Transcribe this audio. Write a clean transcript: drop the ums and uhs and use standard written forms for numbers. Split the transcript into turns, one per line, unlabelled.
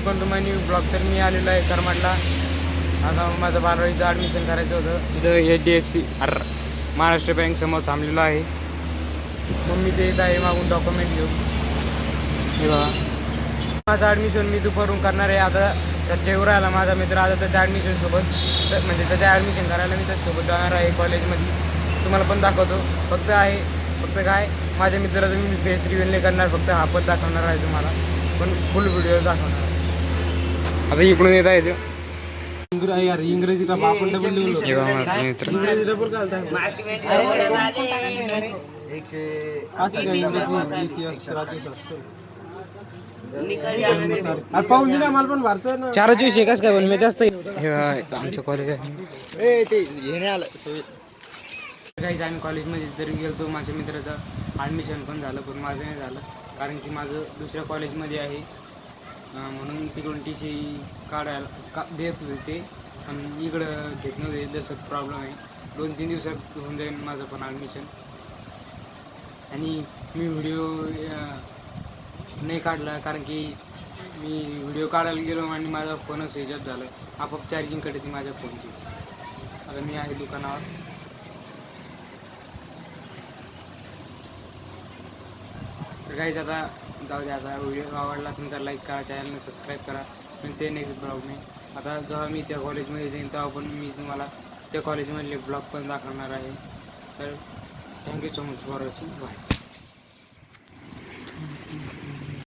पण तुम्हाला new blog तर मी आलेलो आहे करमाडला. आता माझं 12वीचं ॲडमिशन करायचं होतं. इथं HDFC महाराष्ट्र बँक समोर थांबलेलो आहे. मम्मी ते येत आहे मागून डॉक्युमेंट घेऊन. हे बघा माझं ॲडमिशन मी दुपारून करणार आहे. आता सच्चा येऊ राहिला माझा मित्र. आता त्याच्या ॲडमिशनसोबत म्हणजे त्याच्या ॲडमिशन करायला मी त्याच्यासोबत जाणार आहे कॉलेजमध्ये. तुम्हाला पण दाखवतो. फक्त काय माझ्या मित्राचं मी फेस रिव्हील नाही करणार. फक्त हा पण दाखवणार आहे तुम्हाला. पण फुल व्हिडिओ दाखवणार आहे. आता इकडून येत आहे ते यार इंग्रजीचा आपण डबल इंग्रजी डबल चारच विषय कस काय पण मी जास्त आमचं कॉलेज आहे. काही आम्ही कॉलेजमध्ये जरी गेलो माझ्या मित्राचं ॲडमिशन पण झालं पण माझं नाही झालं. कारण की माझं दुसऱ्या कॉलेजमध्ये आहे म्हणून तिकडून TC काढायला देत होते ते. आणि इकडं घेत नव्हते. जसं प्रॉब्लेम आहे 2-3 दिवसात होऊन जाईल माझं पण ॲडमिशन. आणि मी व्हिडिओ नाही काढला कारण की मी व्हिडिओ काढायला गेलो आणि माझा फोनच स्विच ऑफ झाला. आपोआप चार्जिंग कडे ती माझ्या फोनची. आता मी आहे दुकानावर. तर काहीच आता जाऊ द्या. आता व्हिडिओ आवडला असेल तर लाईक करा, चॅनलने सबस्क्राईब करा. पण ते नेक्स्ट ब्लॉग मी आता जेव्हा मी त्या कॉलेजमध्ये जाईन तेव्हा पण मी तुम्हाला त्या कॉलेजमधले ब्लॉग पण दाखवणार आहे. तर thank you so much for watching. Bye.